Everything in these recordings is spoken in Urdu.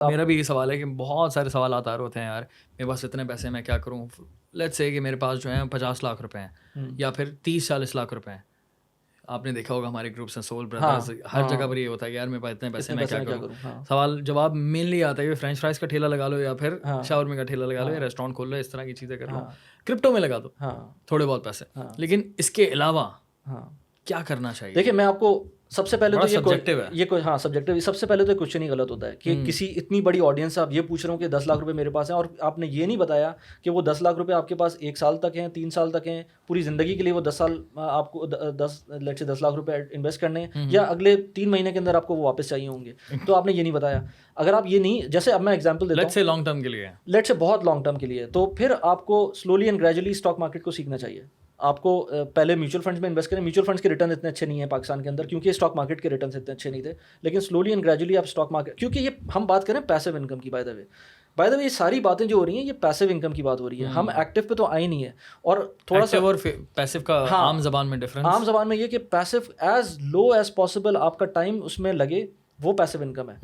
میرا بھی یہ سوال ہے کہ بہت سارے سوالات آ رہے ہوتے ہیں یار میرے پاس اتنے پیسے میں کیا کروں. لیٹس سے کہ میرے پاس جو ہیں 50 لاکھ روپے ہیں یا پھر 30-40 لاکھ روپے ہیں. آپ نے دیکھا ہوگا ہمارے گروپس ہیں سول بردرز, ہر جگہ پر یہ ہوتا ہے کہ یار میرے پاس اتنے پیسے میں کیا کروں. سوال جواب مینلی آتا ہے کہ فرینچ فرائز کا ٹھیلا لگا لو یا پھر شاورما کا ٹھیلا لگا لو یا ریسٹورینٹ کھول لو, اس طرح کی چیزیں کر لو, کرپٹو میں لگا دو تھوڑے بہت پیسے. لیکن اس کے علاوہ کیا کرنا چاہیے؟ دیکھیں میں آپ کو سب سے پہلے تو یہ سبجیکٹو سب سے پہلے تو کوشچن ہی غلط ہوتا ہے کہ کسی اتنی بڑی آڈینس سے آپ یہ پوچھ رہے ہو کہ 10 لاکھ روپے میرے پاس ہیں, اور آپ نے یہ نہیں بتایا کہ وہ 10 لاکھ روپے آپ کے پاس 1 سال تک ہیں, 3 سال تک ہیں, پوری زندگی کے لیے وہ 10 سال آپ کو 10 لاکھ روپے انویسٹ کرنے ہیں, یا اگلے 3 مہینے کے اندر آپ کو وہ واپس چاہیے ہوں گے. تو آپ نے یہ نہیں بتایا. اگر آپ یہ نہیں, جیسے اب میں ایگزامپل دیتا ہوں, لیٹس سے لانگ ٹرم کے لیے, لیٹس سے بہت لانگ ٹرم کے لیے, تو پھر آپ کو slowly and gradually stock market کو سیکھنا چاہیے. آپ کو پہلے میوچل فنڈس میں انویسٹ کریں. میوچل فنڈس کے ریٹرن اتنے اچھے نہیں ہیں پاکستان کے اندر, کیونکہ اسٹاک مارکیٹ کے ریٹرنس اتنے اچھے نہیں تھے. لیکن سلولی اینڈ گریجولی آپ اسٹاک مارکیٹ, کیونکہ یہ ہم بات کریں پیسو انکم کی, بائی دا وے یہ ساری باتیں جو ہو رہی ہیں یہ پیسو انکم کی بات ہو رہی ہے. ہم ایکٹیو پہ تو آئے نہیں ہے. اور تھوڑا سا اور پیسو کا عام زبان میں ڈفرنس, عام زبان میں یہ کہ پیسو ایز لو ایز پاسبل آپ کا ٹائم اس میں لگے, وہ پیسو انکم ہے.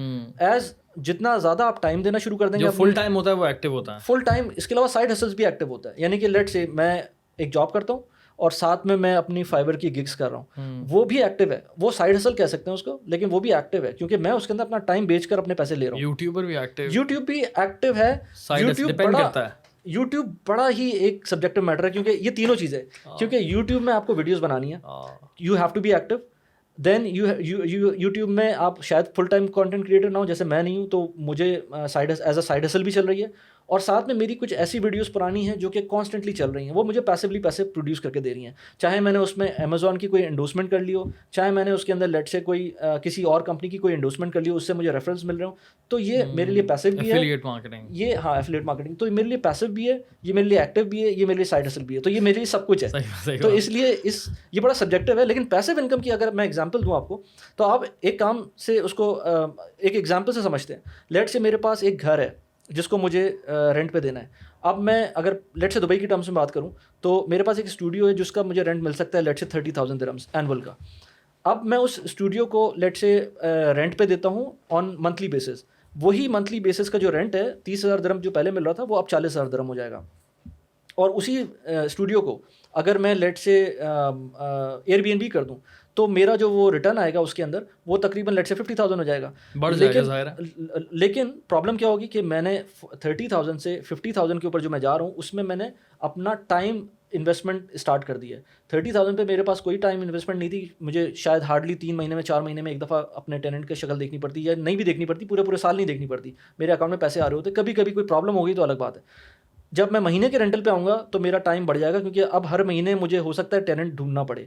ایز جتنا زیادہ آپ ٹائم دینا شروع کر دیں گے, جو فل ٹائم ہوتا ہے وہ ایکٹیو ہوتا ہے. فل ٹائم, اس کے علاوہ سائڈ ہسلز بھی ایکٹیو ہوتا ہے. یعنی کہ لیٹ سے میں ایک جاب کرتا ہوں اور ساتھ میں اپنی فائبر کی گگس کر رہا ہوں, وہ بھی ایکٹیو ہے. وہ سائڈ ہسل کہہ سکتے ہیں اس کو, لیکن وہ بھی ایکٹیو ہے کیونکہ میں اس کے اندر اپنا ٹائم بیچ کر اپنے پیسے لے رہا ہوں. یوٹیوبر بھی ایکٹیو, یوٹیوب بھی ایکٹیو ہے. یوٹیوب بڑا ہی ایک سبجیکٹو میٹر ہے, کیونکہ یہ تینوں چیزیں, کیونکہ یوٹیوب میں آپ کو ویڈیوز بنانی ہے, you have to be active. Then YouTube میں آپ شاید فل ٹائم کانٹینٹ کریٹر نہ ہو, جیسے میں نہیں ہوں, تو مجھے ایز اے سائڈ ہسل بھی چل رہی ہے. اور ساتھ میں میری کچھ ایسی ویڈیوز پرانی ہیں جو کہ کانسٹنٹلی چل رہی ہیں, وہ مجھے پیسively پیسے پروڈیوس کر کے دے رہی ہیں. چاہے میں نے اس میں امیزون کی کوئی انڈورسمنٹ کر لی ہو, چاہے میں نے اس کے اندر لیٹ سے کوئی کسی اور کمپنی کی کوئی انڈورسمنٹ کر لی ہو, اس سے مجھے ریفرنس مل رہے ہوں, تو یہ میرے لیے پیسو بھی ہے. یہ ایفیلیٹ مارکیٹنگ, تو میرے لیے پیسو بھی ہے, یہ میرے لیے ایکٹیو بھی ہے, یہ میرے لیے سائڈ ہسل بھی ہے. تو یہ میرے لیے سب کچھ ہے. تو اس لیے یہ بڑا سبجیکٹو ہے. لیکن پیسو انکم کی اگر میں ایگزامپل دوں آپ کو, تو آپ ایک کام سے اس کو ایک ایگزامپل سے سمجھتے ہیں. لیٹ سے میرے پاس ایک گھر ہے جس کو مجھے رینٹ پہ دینا ہے. اب میں اگر لیٹ سے دبئی کی ٹرمس میں بات کروں, تو میرے پاس ایک اسٹوڈیو ہے جس کا مجھے رینٹ مل سکتا ہے لیٹ سے 30,000 درہمز اینول کا. اب میں اس اسٹوڈیو کو لیٹ سے رینٹ پہ دیتا ہوں آن منتھلی بیسس. وہی منتھلی بیسس کا جو رینٹ ہے 30,000 درہم جو پہلے مل رہا تھا, وہ اب 40,000 درہم ہو جائے گا. اور اسی اسٹوڈیو کو اگر میں لیٹ سے ایئر بی این بی کر دوں, تو میرا جو وہ ریٹرن آئے گا اس کے اندر, وہ تقریباً لیٹ سے 50,000 ہو جائے گا. لیکن پرابلم کیا ہوگی کہ میں نے 30,000 سے 50,000 کے اوپر جو میں جا رہا ہوں, اس میں میں نے اپنا ٹائم انویسٹمنٹ اسٹارٹ کر دی ہے. 30,000 پہ میرے پاس کوئی ٹائم انویسٹمنٹ نہیں تھی. مجھے شاید ہارڈلی 3 مہینے میں 4 مہینے میں ایک دفعہ اپنے ٹیننٹ کی شکل دیکھنی پڑتی, یا نہیں بھی دیکھنی پڑتی, پورے سال نہیں دیکھنی پڑتی. میرے اکاؤنٹ میں پیسے آ رہے ہوتے. کبھی کوئی پرابلم ہوگی تو الگ بات ہے. جب میں مہینے کے رینٹل پہ آؤں گا تو میرا ٹائم بڑھ جائے گا, کیونکہ اب ہر مہینے مجھے ہو سکتا ہے ٹیننٹ ڈھونڈنا پڑے.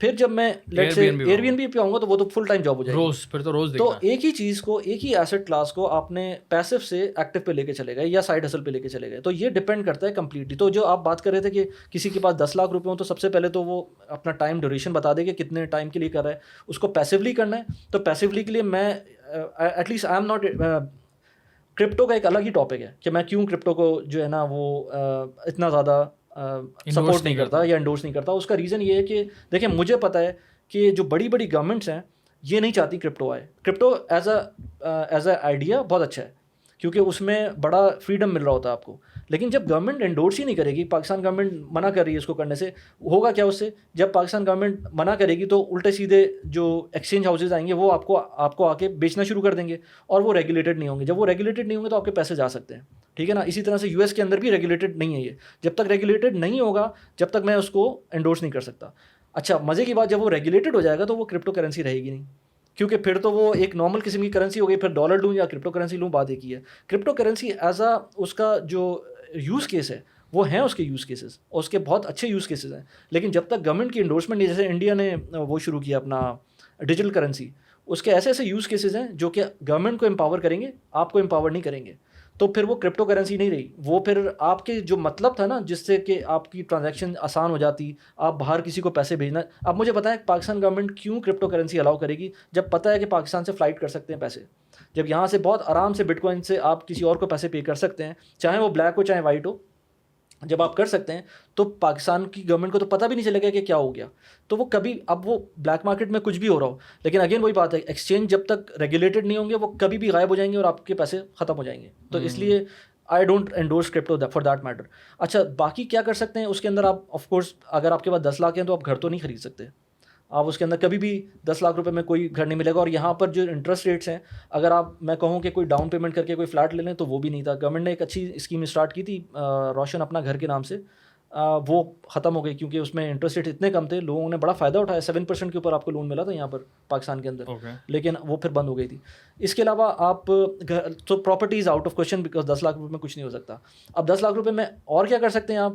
پھر جب میں لیٹ سے ایئر بی این بی پہ آؤں گا تو وہ تو فل ٹائم جاب ہو جائے گی. تو ایک ہی چیز کو, ایک ہی ایسٹ کلاس کو آپ نے پیسو سے ایکٹیو پہ لے کے چلے گئے یا سائڈ ہسل پہ لے کے چلے گئے. تو یہ ڈپینڈ کرتا ہے کمپلیٹلی. تو جو آپ بات کر رہے تھے کہ کسی کے پاس 10 لاکھ روپے ہوں, تو سب سے پہلے تو وہ اپنا ٹائم ڈیوریشن بتا دے کہ کتنے ٹائم کے لیے کر رہا ہے, اس کو پیسولی کرنا ہے. تو پیسولی کے لیے میں at least I am not, crypto کا ایک الگ ہی ٹاپک ہے کہ میں کیوں کرپٹو کو جو ہے نا وہ اتنا زیادہ سپورٹ نہیں کرتا یا انڈورس نہیں کرتا. اس کا ریزن یہ ہے کہ دیکھیں, مجھے پتہ ہے کہ جو بڑی گورنمنٹس ہیں یہ نہیں چاہتی کرپٹو آئے. کرپٹو ایز اے آئیڈیا بہت اچھا ہے, کیونکہ اس میں بڑا فریڈم مل رہا ہوتا ہے آپ کو. لیکن جب گورنمنٹ انڈورس ہی نہیں کرے گی, پاکستان گورنمنٹ منع کر رہی ہے اس کو کرنے سے, ہوگا کیا اس سے؟ جب پاکستان گورنمنٹ منع کرے گی تو الٹے سیدھے جو ایکسچینج ہاؤسز آئیں گے وہ آپ کو آ کے بیچنا شروع کر دیں گے, اور وہ ریگولیٹڈ نہیں ہوں گے. جب وہ ریگولیٹڈ نہیں ہوں گے تو آپ کے پیسے جا سکتے ہیں, ٹھیک ہے نا. اسی طرح سے US کے اندر بھی ریگولیٹڈ نہیں ہے یہ. جب تک ریگولیٹڈ نہیں ہوگا, جب تک میں اس کو انڈورس نہیں کر سکتا. اچھا, مزے کی بات, جب وہ ریگولیٹڈ ہو جائے گا تو وہ کرپٹو کرنسی رہے گی نہیں, کیونکہ پھر تو وہ ایک نارمل قسم کی کرنسی ہو گئی. پھر ڈالر لوں یا کرپٹو کرنسی لوں, بات ایک ہی ہے. کرپٹو کرنسی ایز اے اس کا جو یوز کیس ہے وہ ہیں اس کے یوز کیسز, اور اس کے بہت اچھے یوز کیسز ہیں. لیکن جب تک گورنمنٹ کی انڈورسمنٹ نہیں, جیسے انڈیا نے وہ شروع کیا اپنا ڈیجیٹل کرنسی, اس کے ایسے یوز کیسز ہیں جو کہ گورنمنٹ کو امپاور کریں گے, آپ کو امپاور نہیں کریں گے. تو پھر وہ کرپٹو کرنسی نہیں رہی. وہ پھر آپ کے جو مطلب تھا نا, جس سے کہ آپ کی ٹرانزیکشن آسان ہو جاتی, آپ باہر کسی کو پیسے بھیجنا. اب مجھے پتا ہے پاکستان گورنمنٹ کیوں کرپٹو کرنسی الاؤ کرے گی, جب پتہ ہے کہ پاکستان سے فلائٹ کر سکتے ہیں پیسے. جب یہاں سے بہت آرام سے بٹ کوائن سے آپ کسی اور کو پیسے پے کر سکتے ہیں, چاہے وہ بلیک ہو چاہے وائٹ ہو, جب آپ کر سکتے ہیں تو پاکستان کی گورنمنٹ کو تو پتہ بھی نہیں چلے گا کہ کیا ہو گیا. تو وہ کبھی, اب وہ بلیک مارکیٹ میں کچھ بھی ہو رہا ہو, لیکن اگین وہی بات ہے, ایکسچینج جب تک ریگولیٹڈ نہیں ہوں گے وہ کبھی بھی غائب ہو جائیں گے اور آپ کے پیسے ختم ہو جائیں گے. تو اس لیے I don't endorse crypto for that matter. اچھا باقی کیا کر سکتے ہیں اس کے اندر آپ, آف کورس اگر آپ کے پاس 10 لاکھ ہیں تو آپ گھر تو نہیں خرید سکتے. آپ اس کے اندر کبھی بھی 10 لاکھ روپے میں کوئی گھر نہیں ملے گا. اور یہاں پر جو انٹرسٹ ریٹس ہیں, اگر آپ, میں کہوں کہ کوئی ڈاؤن پیمنٹ کر کے کوئی فلیٹ لے لیں تو وہ بھی نہیں تھا. گورنمنٹ نے ایک اچھی اسکیم اسٹارٹ کی تھی روشن اپنا گھر کے نام سے, وہ ختم ہو گئی کیونکہ اس میں انٹرسٹ ریٹ اتنے کم تھے, لوگوں نے بڑا فائدہ اٹھایا. 7% کے اوپر آپ کو لون ملا تھا یہاں پر پاکستان کے اندر, لیکن وہ پھر بند ہو گئی تھی. اس کے علاوہ آپ تو property is out of question because 10 lakh روپے میں کچھ نہیں ہو سکتا. اب 10 لاکھ روپے میں اور کیا کر سکتے ہیں آپ؟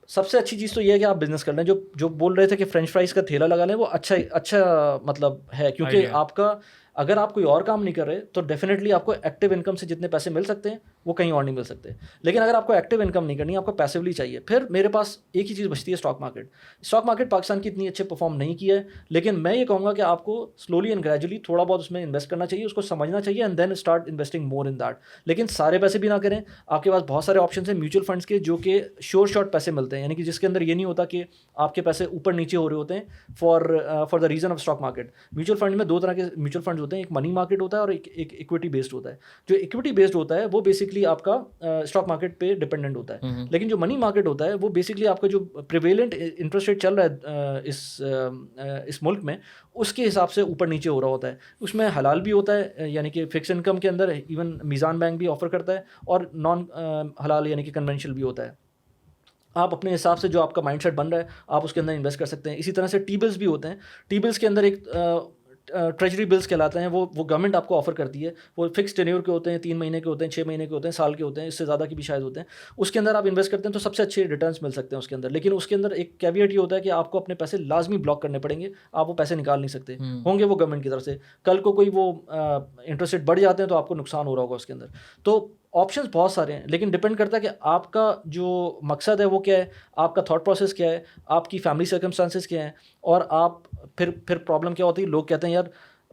سب سے اچھی چیز تو یہ ہے کہ آپ بزنس کر لیں. جو بول رہے تھے کہ فرینچ فرائز کا ٹھیلا لگا لیں, وہ اچھا مطلب ہے, کیونکہ آپ کا اگر آپ کوئی اور کام نہیں کر رہے تو ڈیفینیٹلی آپ کو ایکٹیو انکم سے جتنے پیسے مل سکتے ہیں وہ کہیں اور نہیں مل سکتے. لیکن اگر آپ کو ایکٹیو انکم نہیں کرنی, آپ کو پیسیولی چاہیے, پھر میرے پاس ایک ہی چیز بچتی ہے, stock market. Stock market Pakistan کی اتنی اچھے پرفارم نہیں کیا ہے, لیکن میں یہ کہوں گا کہ آپ کو سلولی اینڈ گریجولی تھوڑا بہت اس میں انویسٹ کرنا چاہیے, اس کو سمجھنا چاہیے, and then start investing more in that. لیکن سارے پیسے بھی نہ کریں. آپ کے پاس بہت سارے آپشنس ہیں میوچل فنڈس کے جو کہ شارٹ پیسے ملتے ہیں, یعنی کہ جس کے اندر یہ نہیں ہوتا کہ آپ کے پیسے اوپر نیچے ہو رہے ہوتے ہیں for the reason of stock market. Mutual fund میں 2 طرح کے میوچل فنڈز ہوتے ہیں, ایک منی مارکیٹ ہوتا ہے اور ایک ایکویٹی بیسڈ ہوتا ہے. جو ایکویٹی بیسڈ ہوتا ہے وہ بیسکلی آپ کا اسٹاک مارکیٹ پہ ڈپینڈنٹ ہوتا ہے, لیکن جو منی مارکیٹ ہوتا ہے وہ بیسکلی آپ کا جو پریویلنٹ انٹرسٹ ریٹ چل رہا ہے اس ملک میں, اس کے حساب سے اوپر نیچے ہو رہا ہوتا ہے. اس میں حلال بھی ہوتا ہے, یعنی کہ فکس انکم کے اندر ایون میزان بینک بھی آفر کرتا ہے, اور نان حلال یعنی کہ کنونشنل بھی ہوتا ہے. آپ اپنے حساب سے جو آپ کا مائنڈ سیٹ بن رہا ہے آپ اس کے اندر انویسٹ کر سکتے ہیں. اسی طرح سے ٹی بلز بھی ہوتے ہیں. ٹی بلز کے اندر ایک ٹریجری بلز کہلاتے ہیں, وہ گورنمنٹ آپ کو آفر کرتی ہے. وہ فکس ٹینیور کے ہوتے ہیں, 3 مہینے کے ہوتے ہیں, 6 مہینے کے ہوتے ہیں, سال کے ہوتے ہیں, اس سے زیادہ کے بھی شاید ہوتے ہیں. اس کے اندر آپ انویسٹ کرتے ہیں تو سب سے اچھے ریٹرنس مل سکتے ہیں اس کے اندر. لیکن اس کے اندر ایک کیویٹ یہ ہوتا ہے کہ آپ کو اپنے پیسے لازمی بلاک کرنے پڑیں گے, آپ وہ پیسے نکال نہیں سکتے ہوں گے وہ گورنمنٹ کی طرف سے. کل کو کوئی وہ انٹرسٹ ریٹ بڑھ جاتے ہیں تو آپ کو نقصان ہو رہا ہوگا اس کے اندر. تو آپشنس بہت سارے ہیں, لیکن ڈپینڈ کرتا ہے کہ آپ کا جو مقصد ہے وہ کیا ہے, آپ کا تھاٹ پروسیس کیا ہے, آپ کی فیملی سرکمسٹانسز کیا ہیں, اور آپ پھر پرابلم کیا ہوتی ہے. لوگ کہتے ہیں یار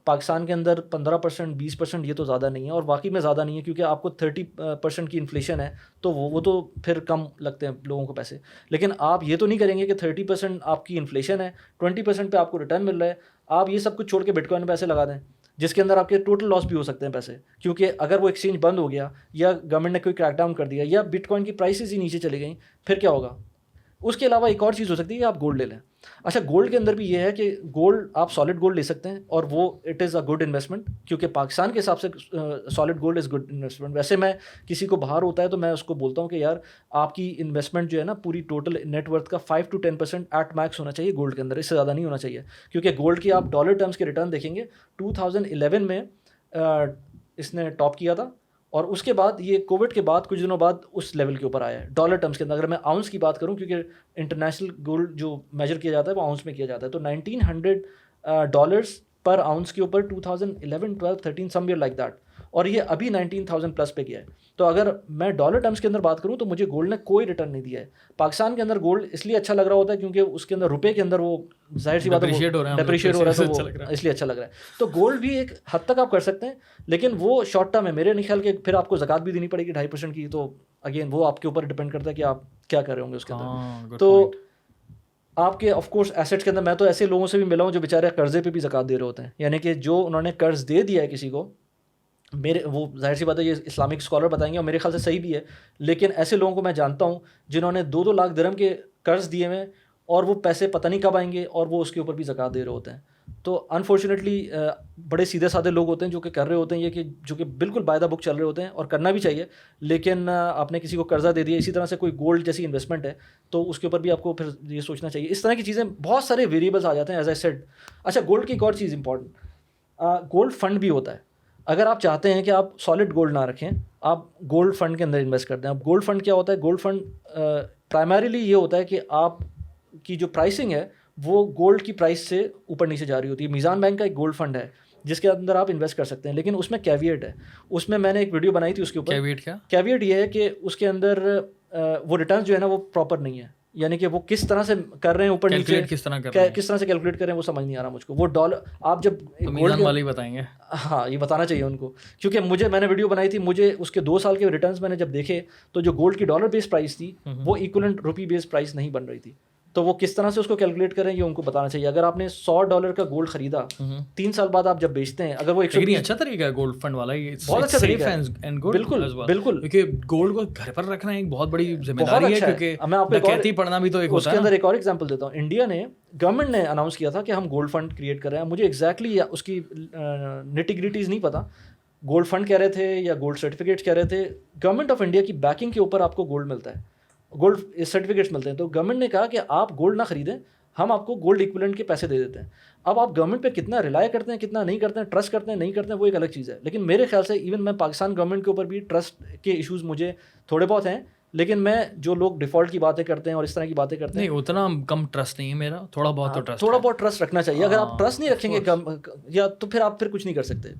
پاکستان کے اندر 15% 20% یہ تو زیادہ نہیں ہے, اور واقعی میں زیادہ نہیں ہے کیونکہ آپ کو 30% کی انفلیشن ہے تو وہ تو پھر کم لگتے ہیں لوگوں کو پیسے. لیکن آپ یہ تو نہیں کریں گے کہ 30% آپ کی انفلیشن ہے, 20% پہ آپ کو ریٹرن مل رہا ہے, آپ یہ سب کچھ چھوڑ کے بٹ کوائن میں پیسے لگا دیں, جس کے اندر آپ کے ٹوٹل لاس بھی ہو سکتے ہیں پیسے. کیونکہ اگر وہ ایکسچینج بند ہو گیا, یا گورنمنٹ نے کوئی کریک ڈاؤن کر دیا, یا بٹ کوائن کی پرائسز ہی نیچے چلی گئیں, پھر کیا ہوگا؟ اس کے علاوہ ایک اور چیز ہو سکتی ہے کہ آپ گولڈ لے لیں. اچھا گولڈ کے اندر بھی یہ ہے کہ گولڈ آپ سالڈ گولڈ لے سکتے ہیں, اور وہ it is a good investment, کیونکہ پاکستان کے حساب سے solid gold is good investment. ویسے میں کسی کو باہر ہوتا ہے تو میں اس کو بولتا ہوں کہ یار آپ کی انویسٹمنٹ جو ہے نا پوری ٹوٹل نیٹ ورتھ کا 5 to 10% ایٹ میکس ہونا چاہیے گولڈ کے اندر, اس سے زیادہ نہیں ہونا چاہیے. کیونکہ گولڈ کی آپ ڈالر ٹرمز کے ریٹرن دیکھیں گے 2011 میں اس نے ٹاپ کیا تھا, اور اس کے بعد یہ کووڈ کے بعد کچھ دنوں بعد اس لیول کے اوپر آیا ہے ڈالر ٹرمز کے اندر. اگر میں آؤنس کی بات کروں, کیونکہ انٹرنیشنل گولڈ جو میجر کیا جاتا ہے وہ آؤنس میں کیا جاتا ہے, تو $1900 پر آؤنس کے اوپر 2011 12 13 سم ویئر لائک دیٹ, اور یہ ابھی 19,000 پلس پہ گیا ہے. تو اگر میں ڈالر ٹرمز کے اندر بات کروں تو مجھے گولڈ نے کوئی ریٹرن نہیں دیا ہے. پاکستان کے اندر گولڈ اس لیے اچھا لگ رہا ہوتا ہے کیونکہ اس کے اندر روپے کے اندر وہ ظاہر سی بات ہے ڈپریشیٹ ہو رہا ہے, تو وہ اس لیے اچھا لگ رہا ہے. تو گولڈ بھی ایک حد تک آپ کر سکتے ہیں, لیکن وہ شارٹ ٹرم ہے. میرے نہیں خیال کہ پھر آپ کو زکوٰۃ بھی دینی پڑے گی 2.5% کی, تو اگین وہ آپ کے اوپر ڈپینڈ کرتا ہے کہ آپ کیا کر رہے ہوں گے اس کے اندر. تو آپ کے آف کورس ایسیٹس کے اندر, میں تو ایسے لوگوں سے بھی ملا ہوں جو بیچارے قرضے پہ بھی زکوٰۃ دے رہے ہوتے ہیں, یعنی کہ جو انہوں نے قرض دے دیا ہے کسی کو, وہ ظاہر سی بات ہے یہ اسلامک اسکالر بتائیں گے اور میرے خیال سے صحیح بھی ہے, لیکن ایسے لوگوں کو میں جانتا ہوں جنہوں نے 2-2 لاکھ درہم کے قرض دیے ہوئے, اور وہ پیسے پتہ نہیں کب آئیں گے, اور وہ اس کے اوپر بھی زکوٰۃ دے رہے ہوتے ہیں. تو انفارچونیٹلی بڑے سیدھے سادے لوگ ہوتے ہیں جو کہ کر رہے ہوتے ہیں یہ, کہ جو کہ بالکل بائی دا بک چل رہے ہوتے ہیں, اور کرنا بھی چاہیے. لیکن آپ نے کسی کو قرضہ دے دیا, اسی طرح سے کوئی گولڈ جیسی انویسٹمنٹ ہے تو اس کے اوپر بھی آپ کو پھر یہ سوچنا چاہیے. اس طرح کی چیزیں بہت سارے ویریبلس آ جاتے ہیں ایز اے سیڈ. اچھا گولڈ کی ایک اور چیز امپورٹنٹ, گولڈ فنڈ بھی ہوتا ہے. اگر آپ چاہتے ہیں کہ آپ سالڈ گولڈ نہ رکھیں, آپ گولڈ فنڈ کے اندر انویسٹ کرتے ہیں. اب گولڈ فنڈ کیا ہوتا ہے؟ گولڈ فنڈ پرائمریلی یہ ہوتا ہے کہ آپ کی جو پرائسنگ ہے وہ گولڈ کی پرائس سے اوپر نیچے جا رہی ہوتی ہے. میزان بینک کا ایک گولڈ فنڈ ہے جس کے اندر آپ انویسٹ کر سکتے ہیں, لیکن اس میں کیویٹ ہے. اس میں نے ایک ویڈیو بنائی تھی اس کے اوپر. کیویٹ یہ ہے کہ اس کے اندر وہ ریٹرنز جو ہے نا وہ پراپر نہیں ہے. یعنی کہ وہ کس طرح سے کر رہے ہیں اوپر نیچے, کس طرح سے کیلکولیٹ کر رہے ہیں وہ سمجھ نہیں آ رہا مجھ کو. وہ ڈالر آپ جب گولڈ والی بتائیں گے, ہاں یہ بتانا چاہیے ان کو, کیونکہ میں نے ویڈیو بنائی تھی, مجھے اس کے 2 سال کے ریٹرنس میں نے جب دیکھے تو جو گولڈ کی ڈالر بیس پرائس تھی وہ ایکولنٹ روپی بیس پرائس نہیں بن رہی تھی. تو وہ کس طرح سے اس کو کیلکولیٹ کریں یہ ان کو بتانا چاہیے. اگر آپ نے $100 کا گولڈ خریدا 3 سال بعد آپ جب بیچتے ہیں, اگر وہ اچھا طریقہ ہے گولڈ فنڈ والا, بہت اچھا طریقہ ہے, بالکل, کیونکہ گولڈ کو گھر پر رکھنا ایک بہت بڑی ذمہ داری ہے, کیونکہ میں آپ کو ڈکیتی پڑھنا بھی تو ایک ہوتا ہے. اس کے اندر ایک اور ایگزامپل دیتا ہوں. انڈیا نے گورنمنٹ نے اناؤنس کیا تھا کہ ہم گولڈ فنڈ کریٹ کر رہے ہیں. مجھے ایگزیکٹلی اس کی نیٹی-گریٹیز نہیں پتا, گولڈ فنڈ کہہ رہے تھے یا گولڈ سرٹیفکیٹس کہہ رہے تھے. گورنمنٹ آف انڈیا کی بیکنگ کے اوپر آپ کو گولڈ ملتا ہے, گولڈ سرٹیفکیٹس ملتے ہیں. تو گورنمنٹ نے کہا کہ آپ گولڈ نہ خریدیں, ہم آپ کو گولڈ ایکویلنٹ کے پیسے دے دیتے ہیں. اب آپ گورنمنٹ پہ کتنا ریلائی کرتے ہیں, کتنا نہیں کرتے ہیں, ٹرسٹ کرتے ہیں نہیں کرتے ہیں, وہ ایک الگ چیز ہے. لیکن میرے خیال سے ایون میں پاکستان گورنمنٹ کے اوپر بھی ٹرسٹ کے ایشوز مجھے تھوڑے بہت ہیں, لیکن میں جو لوگ ڈیفالٹ کی باتیں کرتے ہیں اور اس طرح کی باتیں کرتے ہیں, نہیں اتنا کم ٹرسٹ نہیں ہے میرا, تھوڑا بہت ٹرسٹ رکھنا چاہیے. اگر آپ ٹرسٹ نہیں رکھیں گے یا تو پھر آپ کچھ نہیں کر سکتے.